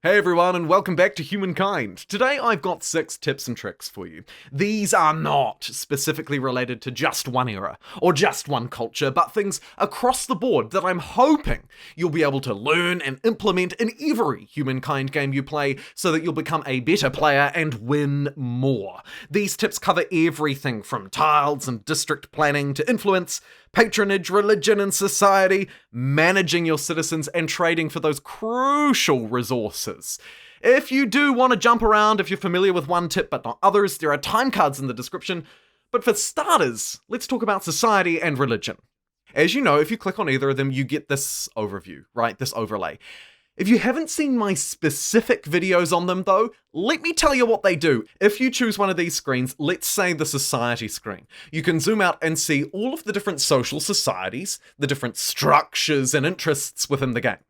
Hey everyone, and welcome back to Humankind. Today I've got 6 tips and tricks for you. These are not specifically related to just one era or just one culture, but things across the board that I'm hoping you'll be able to learn and implement in every Humankind game you play so that you'll become a better player and win more. These tips cover everything from tiles and district planning to influence, patronage, religion and society, managing your citizens, and trading for those crucial resources. If you do want to jump around, if you're familiar with one tip but not others, there are time cards in the description. But for starters, let's talk about society and religion. As you know, if you click on either of them, you get this overview, right? This overlay. If you haven't seen my specific videos on them though, let me tell you what they do. If you choose one of these screens, let's say the society screen, you can zoom out and see all of the different social societies, the different structures and interests within the game.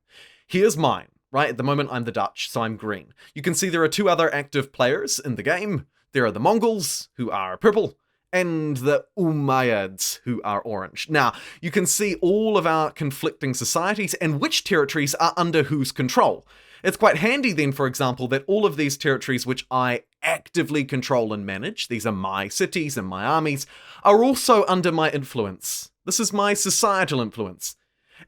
Here's mine, right? At the moment I'm the Dutch, so I'm green. You can see there are 2 other active players in the game. There are the Mongols, who are purple, and the Umayyads, who are orange. Now, you can see all of our conflicting societies and which territories are under whose control. It's quite handy then, for example, that all of these territories which I actively control and manage, these are my cities and my armies, are also under my influence. This is my societal influence.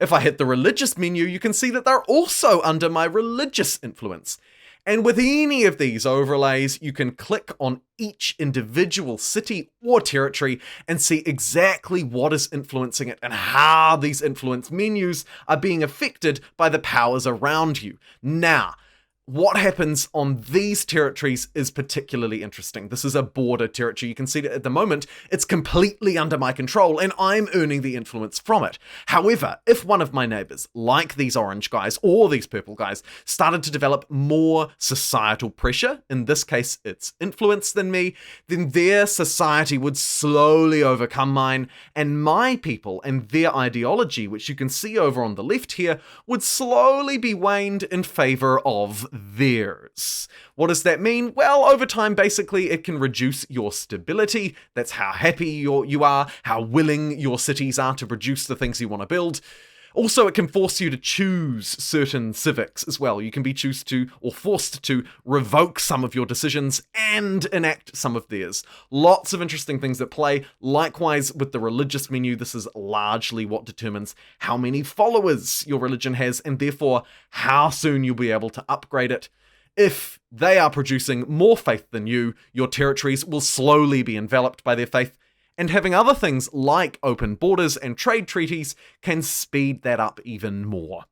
If I hit the religious menu, you can see that they're also under my religious influence. And with any of these overlays, you can click on each individual city or territory and see exactly what is influencing it and how these influence menus are being affected by the powers around you. Now, what happens on these territories is particularly interesting. This is a border territory. You can see that at the moment, it's completely under my control and I'm earning the influence from it. However, if one of my neighbors, like these orange guys or these purple guys, started to develop more societal pressure, in this case it's influence than me, then their society would slowly overcome mine, and my people and their ideology, which you can see over on the left here, would slowly be waned in favor of theirs. What does that mean? Well, over time, basically, it can reduce your stability. That's how happy you are, how willing your cities are to produce the things you want to build. Also, it can force you to choose certain civics as well. You can be forced to revoke some of your decisions and enact some of theirs. Lots of interesting things at play. Likewise, with the religious menu, this is largely what determines how many followers your religion has, and therefore how soon you'll be able to upgrade it. If they are producing more faith than you, your territories will slowly be enveloped by their faith, and having other things like open borders and trade treaties can speed that up even more.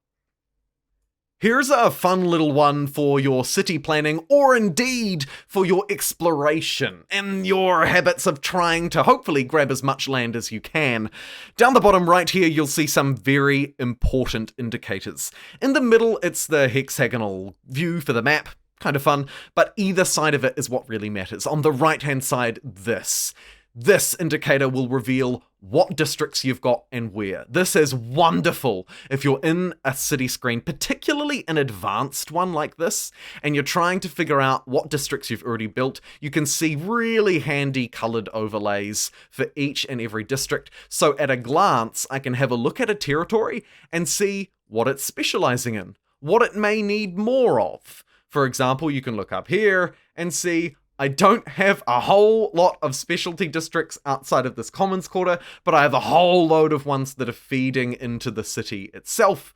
Here's a fun little one for your city planning, or indeed for your exploration and your habits of trying to hopefully grab as much land as you can. Down the bottom right here, you'll see some very important indicators. In the middle, it's the hexagonal view for the map. Kind of fun, but either side of it is what really matters. On the right-hand side, This indicator will reveal what districts you've got and where. This is wonderful if you're in a city screen, particularly an advanced one like this, and you're trying to figure out what districts you've already built. You can see really handy colored overlays for each and every district. So at a glance, I can have a look at a territory and see what it's specializing in, what it may need more of. For example, you can look up here and see I don't have a whole lot of specialty districts outside of this commons quarter, but I have a whole load of ones that are feeding into the city itself.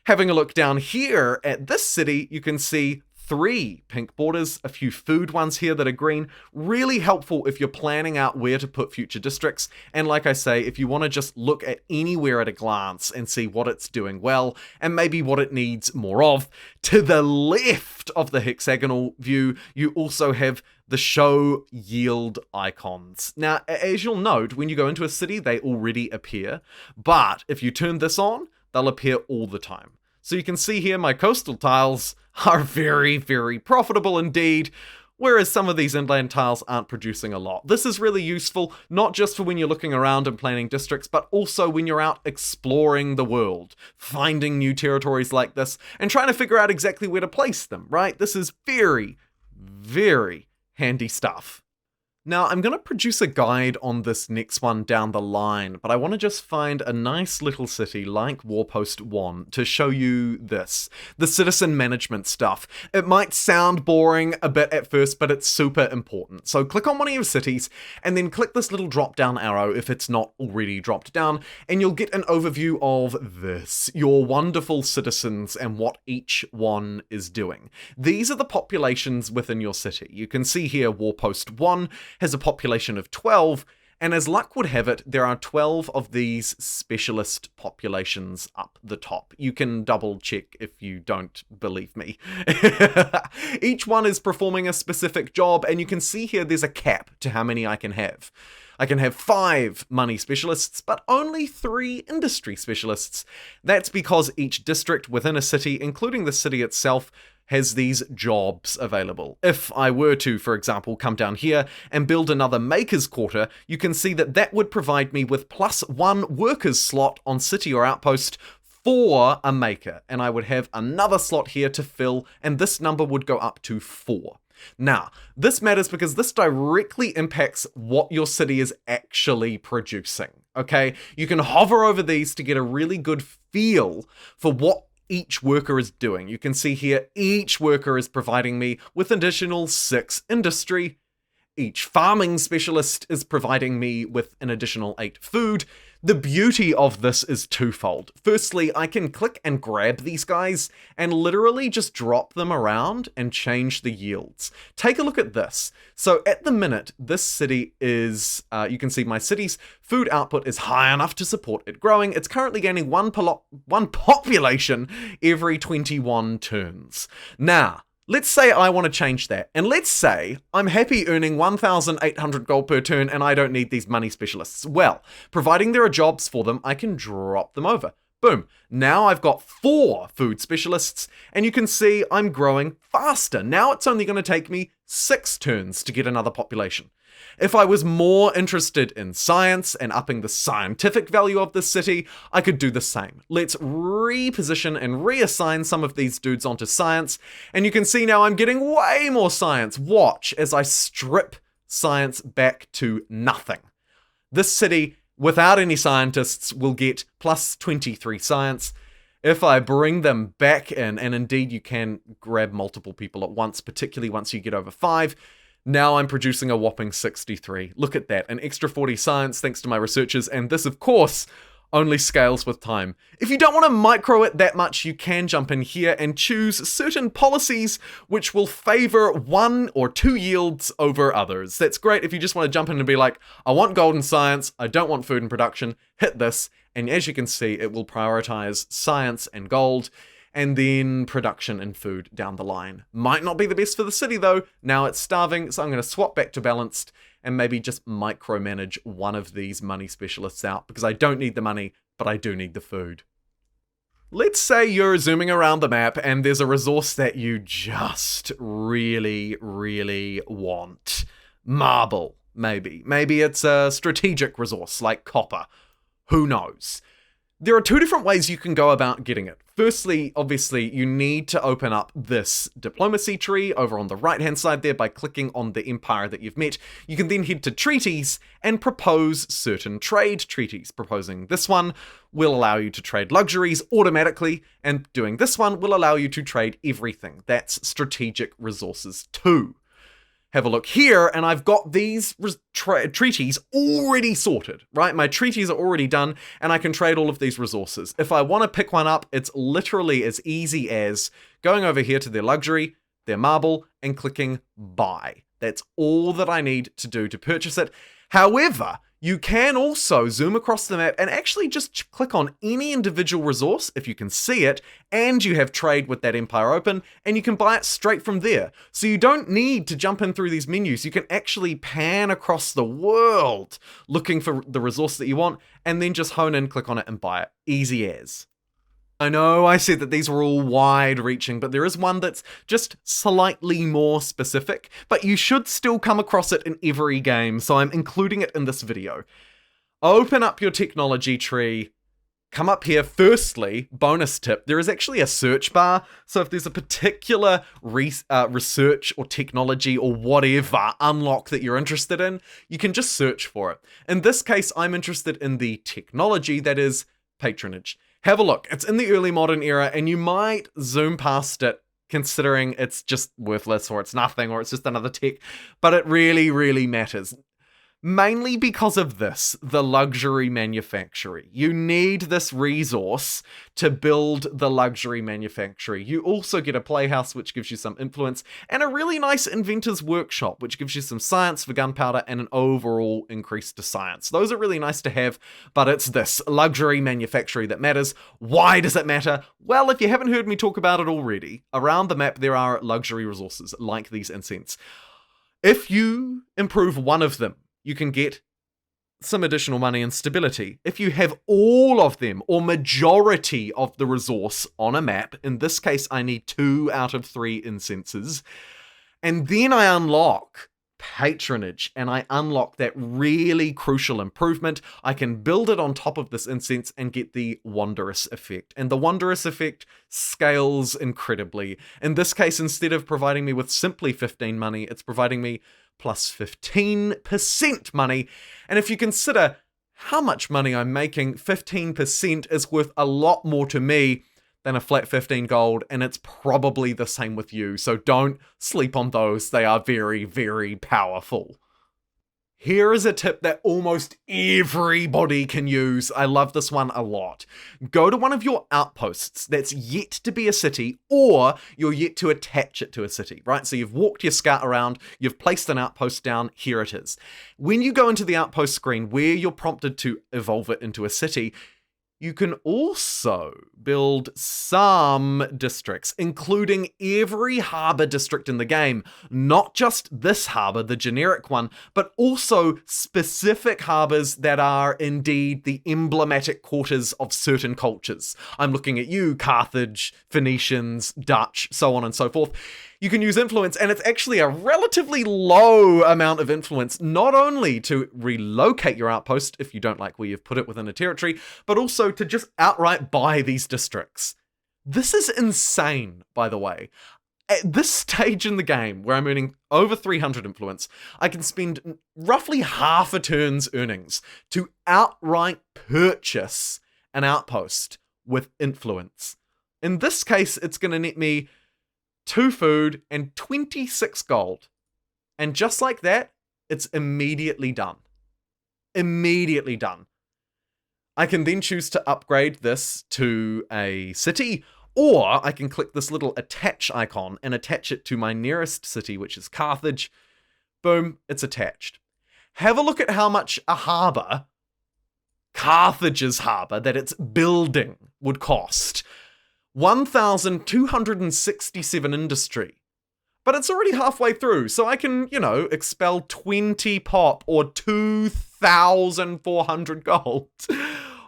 Having a look down here at this city, you can see 3 pink borders, a few food ones here that are green. Really helpful if you're planning out where to put future districts. And like I say, if you want to just look at anywhere at a glance and see what it's doing well and maybe what it needs more of. To the left of the hexagonal view, you also have the show yield icons. Now, as you'll note, when you go into a city, they already appear. But if you turn this on, they'll appear all the time. So you can see here my coastal tiles are very, very profitable indeed, whereas some of these inland tiles aren't producing a lot. This is really useful, not just for when you're looking around and planning districts, but also when you're out exploring the world, finding new territories like this, and trying to figure out exactly where to place them, right? This is very, very handy stuff. Now, I'm going to produce a guide on this next one down the line, but I want to just find a nice little city like Warpost 1 to show you this, the citizen management stuff. It might sound boring a bit at first, but it's super important. So click on one of your cities, and then click this little drop-down arrow if it's not already dropped down, and you'll get an overview of this, your wonderful citizens and what each one is doing. These are the populations within your city. You can see here Warpost 1 has a population of 12, and as luck would have it, there are 12 of these specialist populations up the top. You can double check if you don't believe me. Each one is performing a specific job, and you can see here there's a cap to how many I can have. I can have 5 money specialists, but only 3 industry specialists. That's because each district within a city, including the city itself, has these jobs available. If I were to, for example, come down here and build another maker's quarter, you can see that that would provide me with +1 workers slot on city or outpost for a maker, and I would have another slot here to fill, and this number would go up to 4. Now, this matters because this directly impacts what your city is actually producing, okay? You can hover over these to get a really good feel for what each worker is doing. You can see here each worker is providing me with additional 6 industry. Each farming specialist is providing me with an additional 8 food. The beauty of this is twofold. Firstly, I can click and grab these guys and literally just drop them around and change the yields. Take a look at this. So at the minute, this city is, you can see my city's food output is high enough to support it growing. It's currently gaining one population every 21 turns. Now, let's say I want to change that, and let's say I'm happy earning 1,800 gold per turn and I don't need these money specialists. Well, providing there are jobs for them, I can drop them over. Boom. Now I've got 4 food specialists, and you can see I'm growing faster. Now it's only going to take me 6 turns to get another population. If I was more interested in science and upping the scientific value of this city, I could do the same. Let's reposition and reassign some of these dudes onto science, and you can see now I'm getting way more science. Watch as I strip science back to nothing. This city, without any scientists, will get +23 science. If I bring them back in, and indeed you can grab multiple people at once, particularly once you get over 5, now I'm producing a whopping 63. Look at that, an extra 40 science thanks to my researchers, and this, of course, only scales with time. If you don't want to micro it that much, you can jump in here and choose certain policies which will favor 1 or 2 yields over others. That's great if you just want to jump in and be like, I want gold and science, I don't want food and production, hit this, and as you can see, it will prioritize science and gold, and then production and food down the line. Might not be the best for the city though. Now it's starving, so I'm going to swap back to balanced and maybe just micromanage one of these money specialists out because I don't need the money, but I do need the food. Let's say you're zooming around the map and there's a resource that you just really, really want. Marble, maybe. Maybe it's a strategic resource like copper. Who knows? There are 2 different ways you can go about getting it. Firstly, obviously, you need to open up this diplomacy tree over on the right-hand side there by clicking on the empire that you've met. You can then head to treaties and propose certain trade treaties. Proposing this one will allow you to trade luxuries automatically, and doing this one will allow you to trade everything. That's strategic resources 2. Have a look here, and I've got these treaties already sorted, right? My treaties are already done, and I can trade all of these resources. If I want to pick one up, it's literally as easy as going over here to their luxury, their marble, and clicking buy. That's all that I need to do to purchase it. However, you can also zoom across the map and actually just click on any individual resource if you can see it, and you have trade with that empire open, and you can buy it straight from there. So you don't need to jump in through these menus. You can actually pan across the world looking for the resource that you want, and then just hone in, click on it, and buy it. Easy as. I know I said that these were all wide-reaching, but there is one that's just slightly more specific, but you should still come across it in every game, so I'm including it in this video. Open up your technology tree, come up here. Firstly, bonus tip, there is actually a search bar. So if there's a particular research or technology or whatever unlock that you're interested in, you can just search for it. In this case, I'm interested in the technology that is Patronage. Have a look. It's in the early modern era, and you might zoom past it considering it's just worthless or it's nothing or it's just another tech, but it really, really matters. Mainly because of this, the luxury manufactory. You need this resource to build the luxury manufactory. You also get a playhouse, which gives you some influence, and a really nice inventor's workshop, which gives you some science for gunpowder and an overall increase to science. Those are really nice to have, but it's this luxury manufactory that matters. Why does it matter? Well, if you haven't heard me talk about it already, around the map there are luxury resources like these incense. If you improve one of them, you can get some additional money and stability. If you have all of them, or majority of the resource on a map, in this case I need 2 out of 3 incenses, and then I unlock Patronage, and I unlock that really crucial improvement, I can build it on top of this incense and get the wondrous effect. And the wondrous effect scales incredibly. In this case, instead of providing me with simply 15 money, it's providing me plus 15% money. And if you consider how much money I'm making, 15% is worth a lot more to me than a flat 15 gold, and it's probably the same with you, so don't sleep on those. They are very, very powerful. Here is a tip that almost everybody can use. I love this one a lot. Go to one of your outposts that's yet to be a city, or you're yet to attach it to a city, right? So you've walked your scout around, you've placed an outpost down, here it is. When you go into the outpost screen where you're prompted to evolve it into a city, you can also build some districts, including every harbour district in the game. Not just this harbour, the generic one, but also specific harbours that are indeed the emblematic quarters of certain cultures. I'm looking at you, Carthage, Phoenicians, Dutch, so on and so forth. You can use influence, and it's actually a relatively low amount of influence, not only to relocate your outpost if you don't like where you've put it within a territory, but also to just outright buy these districts. This is insane, by the way. At this stage in the game, where I'm earning over 300 influence, I can spend roughly half a turn's earnings to outright purchase an outpost with influence. In this case, it's going to net me 2 food and 26 gold. And just like that, it's immediately done. Immediately done. I can then choose to upgrade this to a city, or I can click this little attach icon and attach it to my nearest city, which is Carthage. Boom, it's attached. Have a look at how much a harbour, Carthage's harbour, that it's building would cost. 1,267 industry. But it's already halfway through, so I can, expel 20 pop or 2,400 gold.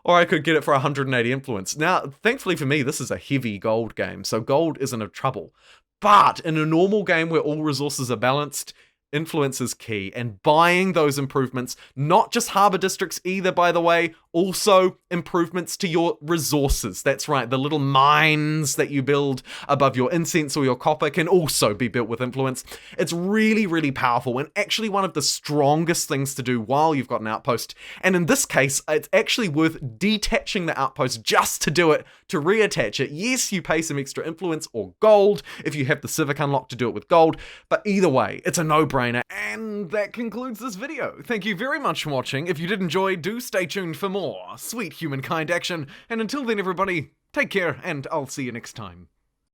Or I could get it for 180 influence. Now, thankfully for me, this is a heavy gold game, so gold isn't a trouble. But in a normal game where all resources are balanced, influence is key, and buying those improvements, not just harbour districts either, by the way, also improvements to your resources. That's right, the little mines that you build above your incense or your copper can also be built with influence. It's really, really powerful, and actually one of the strongest things to do while you've got an outpost. And in this case, it's actually worth detaching the outpost just to do it, to reattach it. Yes, you pay some extra influence or gold if you have the civic unlock to do it with gold, but either way, it's a no-brainer. And that concludes this video. Thank you very much for watching. If you did enjoy, do stay tuned for more sweet humankind action. And until then, everybody, take care, and I'll see you next time.